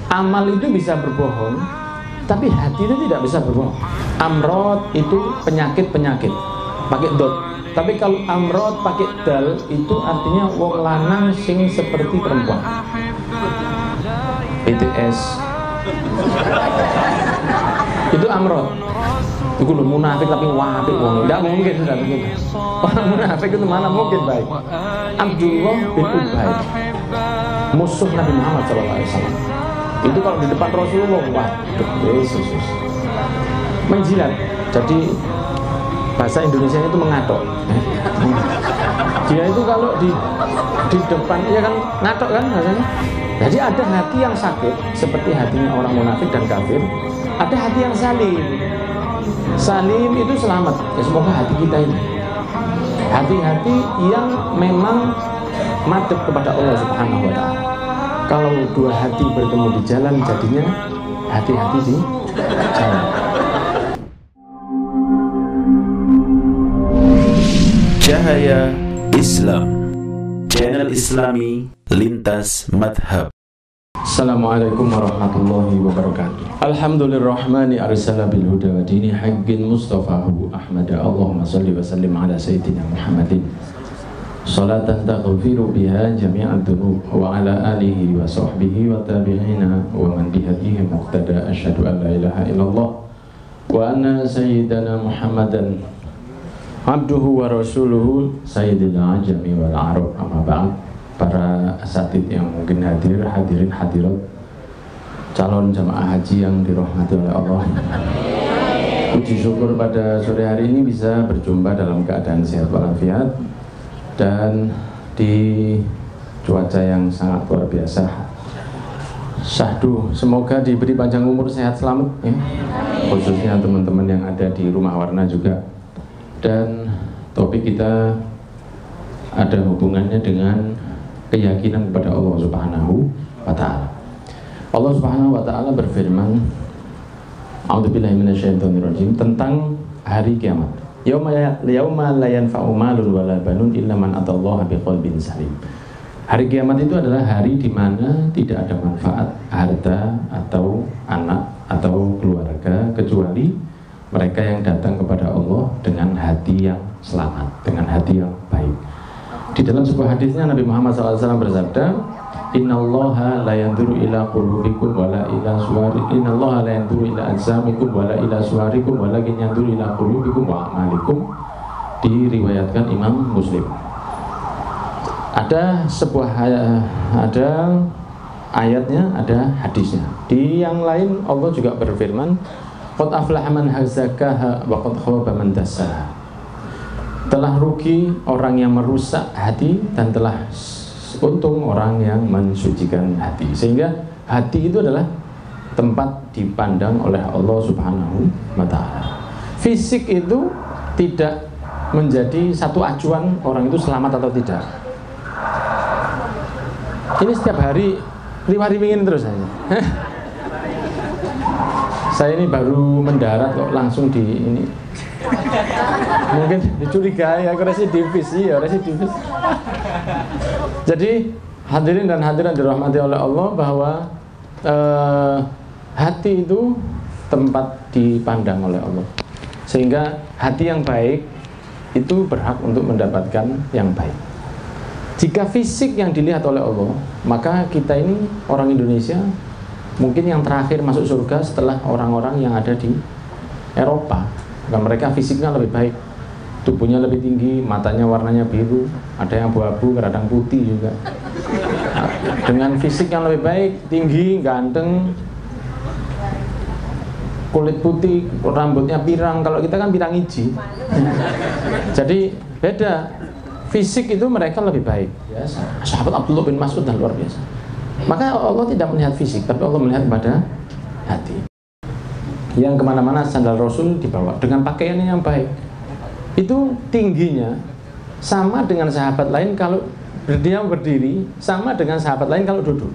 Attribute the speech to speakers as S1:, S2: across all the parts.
S1: Amal itu bisa berbohong, tapi hati itu tidak bisa berbohong. Amrod itu penyakit-penyakit, pakai dot. Tapi kalau amrod pakai dal, itu artinya wong lanang sing seperti perempuan. BTS itu amrod. Itu loh munafik tapi wapik wong. Tidak mungkin sudah begitu. Orang munafik itu mana mungkin baik. Abdullah bin Ubay, musuh Nabi Muhammad SAW. Itu kalau di depan Rasulullah, waduh, Yesus, menjilat. Jadi bahasa Indonesia itu mengatok. Dia itu kalau di depan, ya kan ngatok kan bahasanya. Jadi ada hati yang sakit seperti hatinya orang munafik dan kafir. Ada hati yang salim. Salim itu selamat. Ya semoga hati kita ini hati-hati yang memang madhep kepada Allah Subhanahu wa Ta'ala. Kalau dua hati bertemu di jalan, jadinya hati-hati di jalan.
S2: Cahaya Islam, channel Islami lintas madhab.
S1: Assalamualaikum warahmatullahi wabarakatuh. Alhamdulillahirrahmani arsala bil huda wa dini haqqin mustafahu Ahmad. Allahumma salli wa sallim ala sayyidina Muhammadin salatan taghfiru biha jami'ad dzunub wa ala alihi wa sahbihi wa tabi'ina wa man bihadihi muqtada. Asyhadu an la ilaha illallah wa anna sayyidana Muhammadan abduhu wa rasuluhu sayyidil ajami wal arab. Amma ba'd. Para asatid yang mungkin hadir, hadirin hadirat, calon jamaah haji yang dirahmati oleh Allah, puji syukur pada sore hari ini bisa berjumpa dalam keadaan sehat walafiat dan di cuaca yang sangat luar biasa. Syahdu, semoga diberi panjang umur, sehat selamat ya. Khususnya teman-teman yang ada di Rumah Warna juga. Dan topik kita ada hubungannya dengan keyakinan kepada Allah Subhanahu wa Ta'ala. Allah Subhanahu wa Ta'ala berfirman, A'udzubillahi minasyaitonirrajim, tentang hari kiamat. Yauma la yanfa'u malun wala banun illa man atallaha biqalbin salim. Hari kiamat itu adalah hari di mana tidak ada manfaat harta atau anak atau keluarga kecuali mereka yang datang kepada Allah dengan hati yang selamat, dengan hati yang baik. Di dalam sebuah hadisnya Nabi Muhammad SAW bersabda, Innallaha la yanzuru ila qulubikum wala ila suwarikum, Innallaha la yanzuru ila ajsamikum wala ila suwarikum walakin yanzuru ila qulubikum wa a'malikum. Diriwayatkan Imam Muslim. Ada sebuah ada ayatnya, ada hadisnya. Di yang lain Allah juga berfirman, Qad aflaha man hazzakaha wa qad khaba man dassaha. Telah rugi orang yang merusak hati dan telah untung orang yang mensucikan hati. Sehingga hati itu adalah tempat dipandang oleh Allah Subhanahu wa Ta'ala. Fisik itu tidak menjadi satu acuan orang itu selamat atau tidak. Ini setiap hari riwah-riwingin terus saja. Saya ini baru mendarat kok langsung di ini. Mungkin dicurigai aku residivis, iya residivis. Jadi hadirin dan hadirat dirahmati oleh Allah bahwa hati itu tempat dipandang oleh Allah. Sehingga hati yang baik itu berhak untuk mendapatkan yang baik. Jika fisik yang dilihat oleh Allah, maka kita ini orang Indonesia mungkin yang terakhir masuk surga setelah orang-orang yang ada di Eropa. Karena mereka fisiknya lebih baik, tubuhnya lebih tinggi, matanya warnanya biru, ada yang abu-abu, kadang putih juga. Dengan fisik yang lebih baik, tinggi, ganteng, kulit putih, rambutnya pirang. Kalau kita kan pirang hiji. Jadi beda. Fisik itu mereka lebih baik. Biasa. Sahabat Abdullah bin Mas'ud dan luar biasa. Maka Allah tidak melihat fisik, tapi Allah melihat pada hati. Yang kemana-mana sandal Rasul dibawa dengan pakaiannya yang baik. Itu tingginya sama dengan sahabat lain kalau dia berdiri, sama dengan sahabat lain kalau duduk.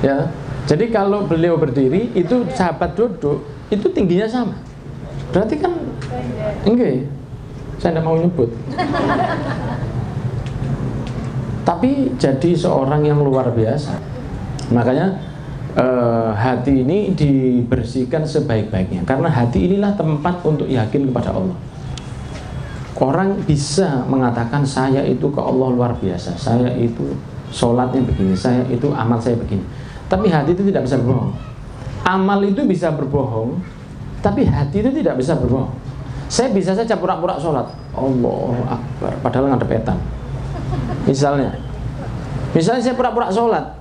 S1: Ya, jadi kalau beliau berdiri, itu sahabat duduk, itu tingginya sama. Berarti kan enggak, saya tidak mau nyebut. Tapi jadi seorang yang luar biasa. Makanya hati ini dibersihkan sebaik-baiknya, karena hati inilah tempat untuk yakin kepada Allah. Orang bisa mengatakan saya itu ke Allah luar biasa, saya itu sholatnya begini, saya itu amal saya begini, tapi hati itu tidak bisa berbohong. Amal itu bisa berbohong, tapi hati itu tidak bisa berbohong. Saya bisa saja pura-pura sholat, Allahu Akbar, padahal ngadep etan. Misalnya saya pura-pura sholat,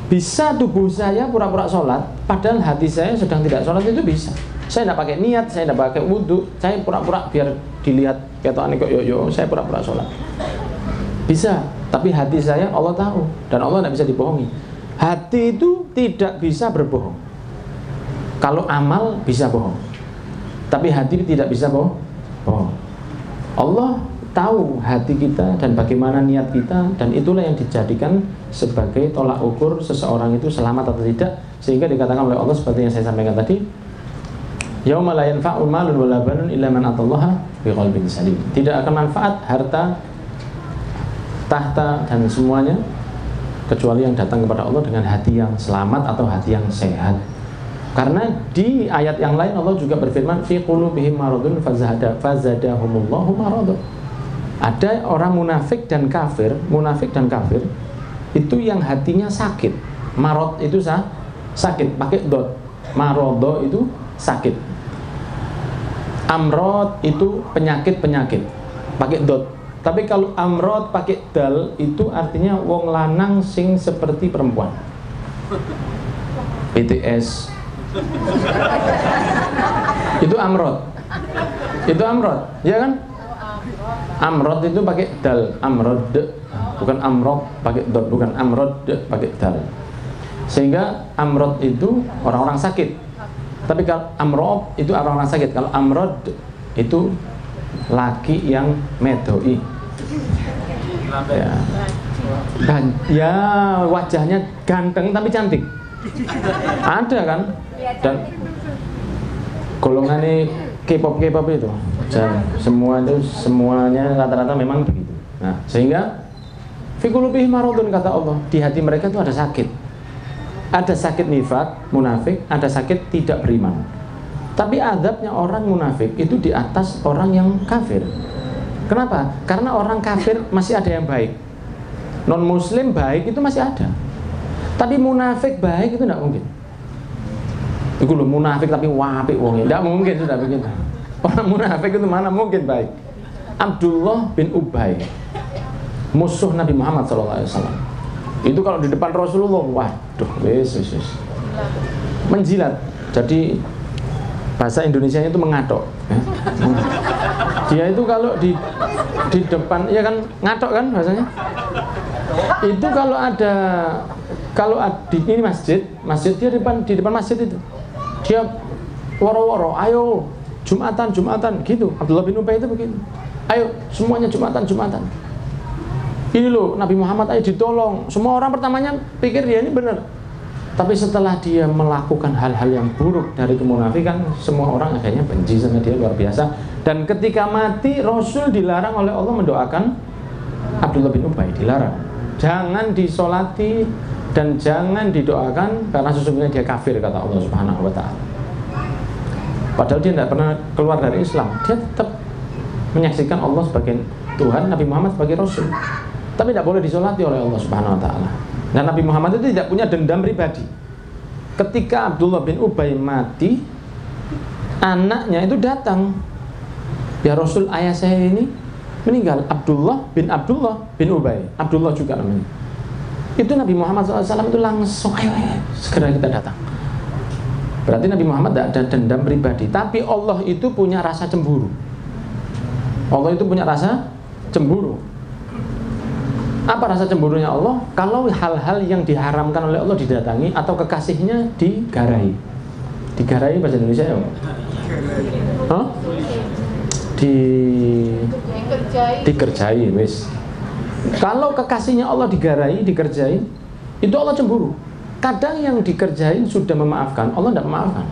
S1: bisa tubuh saya pura-pura sholat, padahal hati saya sedang tidak sholat, itu bisa. Saya tidak pakai niat, saya tidak pakai wudhu, saya pura-pura biar dilihat ketokane kok yo, saya pura-pura sholat. Bisa, tapi hati saya Allah tahu, dan Allah tidak bisa dibohongi. Hati itu tidak bisa berbohong. Kalau amal bisa bohong, tapi hati tidak bisa bohong. Allah tahu hati kita dan bagaimana niat kita, dan itulah yang dijadikan sebagai tolak ukur seseorang itu selamat atau tidak. Sehingga dikatakan oleh Allah seperti yang saya sampaikan tadi, yauma la yanfa'u malun wala banun illa man atallaha biqalbin salim. Tidak akan manfaat harta, tahta dan semuanya kecuali yang datang kepada Allah dengan hati yang selamat atau hati yang sehat. Karena di ayat yang lain Allah juga berfirman, fi qulubihim maradun fazadahumullahu maradun. Ada orang munafik dan kafir itu yang hatinya sakit. Marad itu sakit, pakai dot. Marodo itu sakit. Amrod itu penyakit, pakai dot. Tapi kalau amrod pakai dal itu artinya wong lanang sing seperti perempuan. BTS. Itu amrod, ya kan? Amrod itu pakai dal, amrod, bukan amrod pakai dot, bukan amrod pakai dal. Sehingga amrod itu orang-orang sakit. Tapi kalau amrod itu orang-orang sakit. Kalau amrod itu laki yang medoi. Ya wajahnya ganteng tapi cantik. Ada kan? Dan golongannya K-pop itu, dan semuanya rata-rata memang begitu. Nah, sehingga fi qulubihim maradun, kata Allah, di hati mereka itu ada sakit. Ada sakit nifak, munafik, ada sakit tidak beriman. Tapi azabnya orang munafik itu di atas orang yang kafir. Kenapa? Karena orang kafir masih ada yang baik. Non muslim baik itu masih ada. Tapi munafik baik itu tidak mungkin. Itu loh, munafik tapi wapik wongnya, tidak mungkin, sudah begitu. Orang munafik itu mana mungkin baik. Abdullah bin Ubay, musuh Nabi Muhammad SAW, itu kalau di depan Rasulullah, waduh, wis. Menjilat. Jadi bahasa Indonesianya itu mengatok. Dia itu kalau di depan, ya kan, ngatok kan bahasanya. Itu kalau di ini masjid dia di depan masjid itu, dia woro-woro, ayo Jumatan gitu. Abdullah bin Ubay itu begitu. Ayo semuanya Jumatan. Ini loh Nabi Muhammad, ayo ditolong. Semua orang pertamanya pikir dia ini benar. Tapi setelah dia melakukan hal-hal yang buruk dari kemunafikan, semua orang akhirnya benci sama dia luar biasa. Dan ketika mati, Rasul dilarang oleh Allah mendoakan Abdullah bin Ubay, dilarang. Jangan disolati dan jangan didoakan karena sesungguhnya dia kafir, kata Allah Subhanahu wa ta'ala. Padahal dia tidak pernah keluar dari Islam. Dia tetap menyaksikan Allah sebagai Tuhan, Nabi Muhammad sebagai Rasul. Tapi tidak boleh disolati oleh Allah Subhanahu wa ta'ala. Dan Nabi Muhammad itu tidak punya dendam pribadi. Ketika Abdullah bin Ubay mati, anaknya itu datang, ya Rasul, ayah saya ini meninggal, Abdullah bin Ubay, Abdullah juga namanya. Itu Nabi Muhammad SAW itu langsung, ayo segera kita datang. Berarti Nabi Muhammad tidak ada dendam pribadi. Tapi Allah itu punya rasa cemburu. Apa rasa cemburunya Allah? Kalau hal-hal yang diharamkan oleh Allah didatangi, atau kekasihnya digarai. Digarai bahasa Indonesia ya? Huh? Dikerjai, wis. Kalau kekasihnya Allah dikerjai, itu Allah cemburu. Kadang yang dikerjain sudah memaafkan, Allah tidak memaafkan.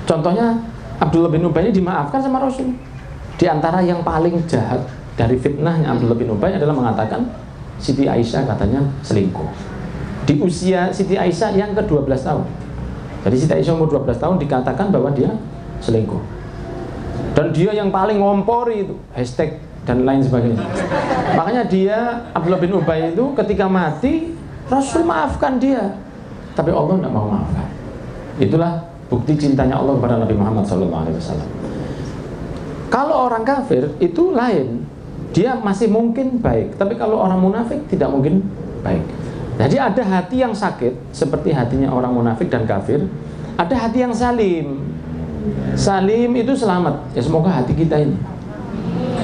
S1: Contohnya Abdullah bin Ubay ini dimaafkan sama Rasul. Di antara yang paling jahat dari fitnahnya Abdullah bin Ubay adalah mengatakan Siti Aisyah katanya selingkuh. di usia Siti Aisyah yang ke-12 tahun. Jadi Siti Aisyah umur 12 tahun dikatakan bahwa dia selingkuh. Dan dia yang paling ngompori itu, hashtag dan lain sebagainya. Makanya dia, Abdullah bin Ubay itu ketika mati, Rasul maafkan dia, tapi Allah tidak mau maafkan. Itulah bukti cintanya Allah kepada Nabi Muhammad SAW. Kalau orang kafir itu lain, dia masih mungkin baik, tapi kalau orang munafik tidak mungkin baik. Jadi ada hati yang sakit seperti hatinya orang munafik dan kafir, ada hati yang salim. Salim itu selamat. Ya semoga hati kita ini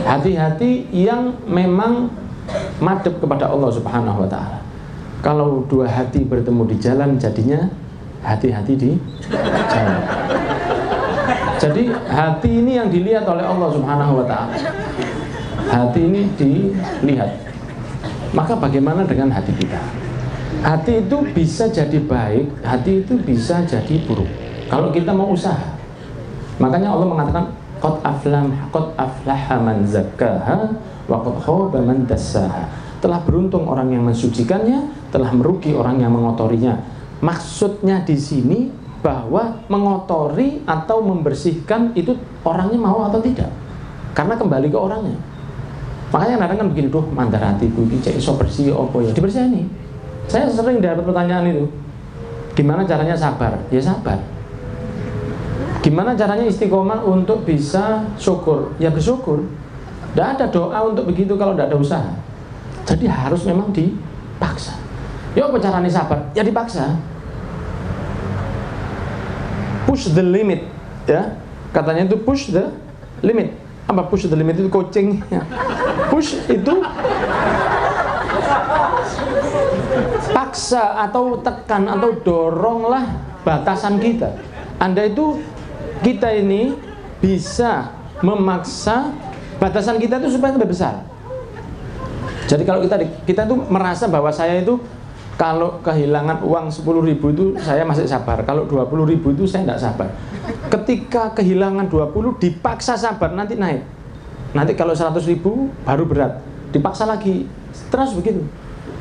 S1: hati-hati yang memang madhep kepada Allah Subhanahu wa taala. Kalau dua hati bertemu di jalan, jadinya hati-hati di jalan. Jadi hati ini yang dilihat oleh Allah Subhanahu wa taala. Hati ini dilihat. Maka bagaimana dengan hati kita? Hati itu bisa jadi baik, hati itu bisa jadi buruk kalau kita mau usaha. Makanya Allah mengatakan qad aflaha man zakkaha wa qad khaba man dassaha. Telah beruntung orang yang mensucikannya, telah merugi orang yang mengotorinya. Maksudnya di sini bahwa mengotori atau membersihkan itu orangnya mau atau tidak, karena kembali ke orangnya. Makanya kadang kan begini, duh mandar hatiku iki cek iso bersih apa ya, dibersihani. Saya sering dapat pertanyaan itu, gimana caranya sabar? Ya sabar. Gimana caranya istiqomah untuk bisa syukur? Ya bersyukur. Tidak ada doa untuk begitu kalau tidak ada usaha. Jadi harus memang dipaksa. Ya apa caranya sabar? Ya dipaksa. Push the limit, ya. Katanya itu push the limit. Apa push the limit itu? Coaching. Push itu paksa atau tekan atau doronglah batasan kita. Anda itu, kita ini bisa memaksa batasan kita itu supaya lebih besar. Jadi kalau kita tuh merasa bahwa saya itu kalau kehilangan uang 10.000 itu saya masih sabar, kalau 20.000 itu saya tidak sabar. Ketika kehilangan 20 dipaksa sabar, nanti naik. Nanti kalau 100.000 baru berat, dipaksa lagi, terus begitu.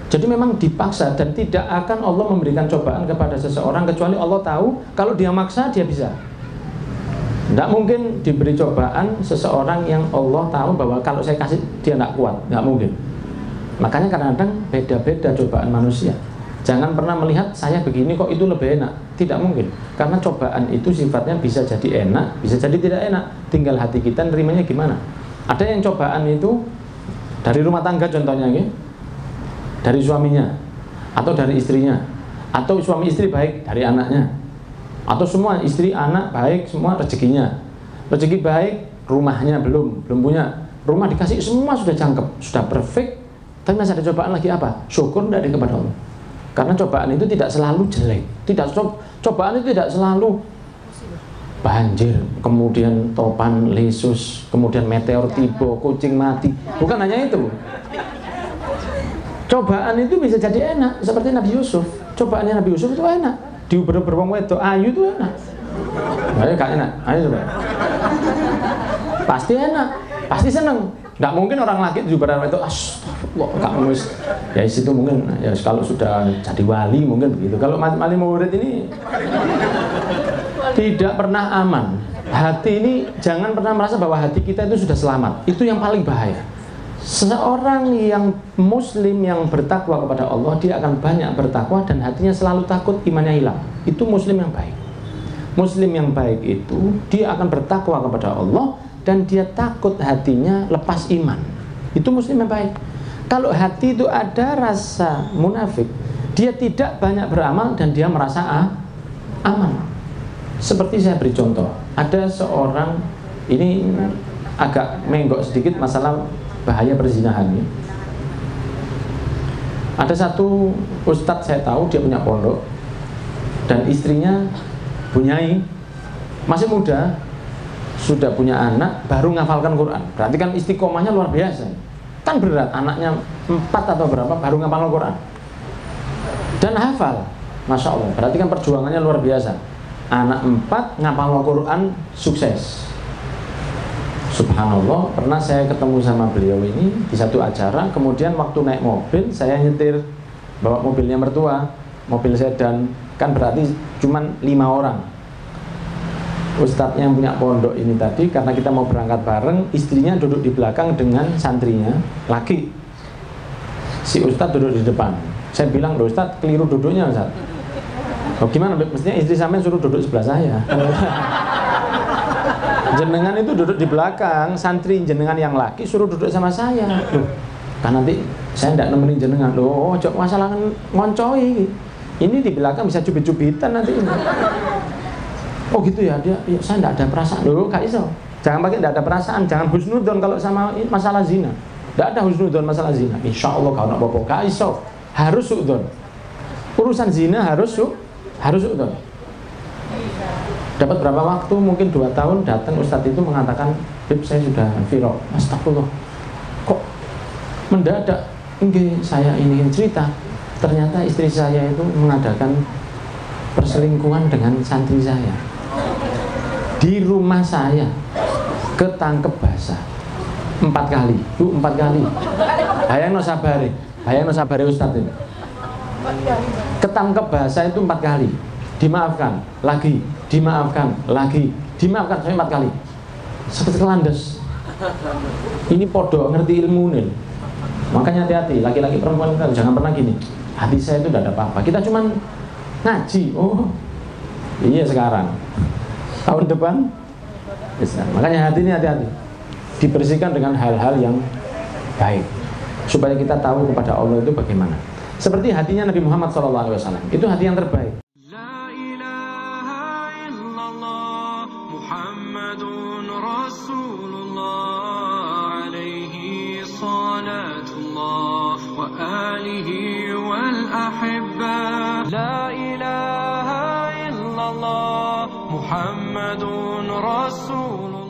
S1: Jadi memang dipaksa, dan tidak akan Allah memberikan cobaan kepada seseorang kecuali Allah tahu kalau dia maksa dia bisa. Tidak mungkin diberi cobaan seseorang yang Allah tahu bahwa kalau saya kasih dia tidak kuat, tidak mungkin. Makanya kadang-kadang beda-beda cobaan manusia. Jangan pernah melihat saya begini kok itu lebih enak. Tidak mungkin. Karena cobaan itu sifatnya bisa jadi enak, bisa jadi tidak enak. Tinggal hati kita nerimanya gimana. Ada yang cobaan itu dari rumah tangga contohnya, gitu. Dari suaminya, atau dari istrinya, atau suami istri baik dari anaknya, atau semua istri anak baik semua rezekinya. Rezeki baik, rumahnya belum punya. Rumah dikasih semua sudah cangkep, sudah perfect. Tapi masih ada cobaan lagi apa? Syukur dari kepada Allah. Karena cobaan itu tidak selalu jelek. Cobaan itu tidak selalu banjir, kemudian topan lesus, kemudian meteor tiba, kucing mati. Bukan hanya itu. Cobaan itu bisa jadi enak, seperti Nabi Yusuf. Cobaannya Nabi Yusuf itu enak. Diuber-uber wong wedok ayu itu enak. Ayo gak enak, ayo coba. Pasti enak, pasti seneng. Nggak mungkin orang laki diuber wedok, astagfirullah, gak mus. Ya situ mungkin, ya kalau sudah jadi wali mungkin begitu. Kalau wali murid ini tidak pernah aman. Hati ini jangan pernah merasa bahwa hati kita itu sudah selamat. Itu yang paling bahaya. Seorang yang muslim yang bertakwa kepada Allah, dia akan banyak bertakwa dan hatinya selalu takut imannya hilang. Itu muslim yang baik. Muslim yang baik itu dia akan bertakwa kepada Allah dan dia takut hatinya lepas iman. Itu muslim yang baik. Kalau hati itu ada rasa munafik, dia tidak banyak beramal dan dia merasa aman. Seperti saya beri contoh, ada seorang, ini agak menggok sedikit masalah bahaya perzinahan ini. Ada satu ustadz saya tahu, dia punya pondok dan istrinya punyai, masih muda, sudah punya anak, baru ngafalkan Quran. Berarti kan istiqomahnya luar biasa. Kan berat, anaknya 4 atau berapa baru ngafalkan Quran dan hafal, Masya Allah. Berarti kan perjuangannya luar biasa. Anak 4 ngafalkan Quran, sukses. Subhanallah, pernah saya ketemu sama beliau ini di satu acara. Kemudian waktu naik mobil, saya nyetir, bawa mobilnya mertua.
S3: mobil sedan, kan berarti cuman 5 orang. Ustadznya yang punya pondok ini tadi, karena kita mau berangkat bareng, istrinya duduk di belakang dengan santrinya laki. Si ustadz duduk di depan. Saya bilang, loh ustadz, keliru duduknya ustadz. Oh gimana? Mestinya istri sampean suruh duduk sebelah saya. Jenengan itu duduk di belakang, santri jenengan yang laki suruh duduk sama saya. Loh, kan nanti saya tidak nemenin jenengan. Loh, ojo masalah ngoncoi. Ini di belakang bisa cubit-cubitan nanti ini. Oh gitu ya, dia ya, saya tidak ada perasaan. Loh, gak iso. Jangan pakai tidak ada perasaan, jangan husnudon kalau sama masalah zina. Tidak ada husnudon masalah zina. Insya Allah kalau nak bobo gak iso. Harus suudon. Urusan zina harus suudon. Dapat berapa waktu? Mungkin 2 tahun datang ustadz itu mengatakan, Bib saya sudah viral. Astagfirullah. Kok mendadak? Enggak, saya ingin cerita. Ternyata istri saya itu mengadakan perselingkuhan dengan santri saya. Di rumah saya ketangkep basah 4 kali. Bu, 4 kali. Bayangno sabare ustadz ini. Ketangkep basah itu 4 kali. Dimaafkan, lagi, dimaafkan, lagi, dimaafkan sampai 4 kali. Seperti kelandes. Ini podo ngerti ilmu nih. Makanya hati-hati, laki-laki perempuan kita jangan pernah gini. Hati saya itu tidak ada apa-apa. Kita cuman ngaji. Oh, iya sekarang. Tahun depan. Bisa. Makanya hati ini hati-hati. Dibersihkan dengan hal-hal yang baik. Supaya kita tahu kepada Allah itu bagaimana. Seperti hatinya Nabi Muhammad SAW. Itu hati yang terbaik.
S4: وآله والأحبة لا إله إلا الله محمد رسول الله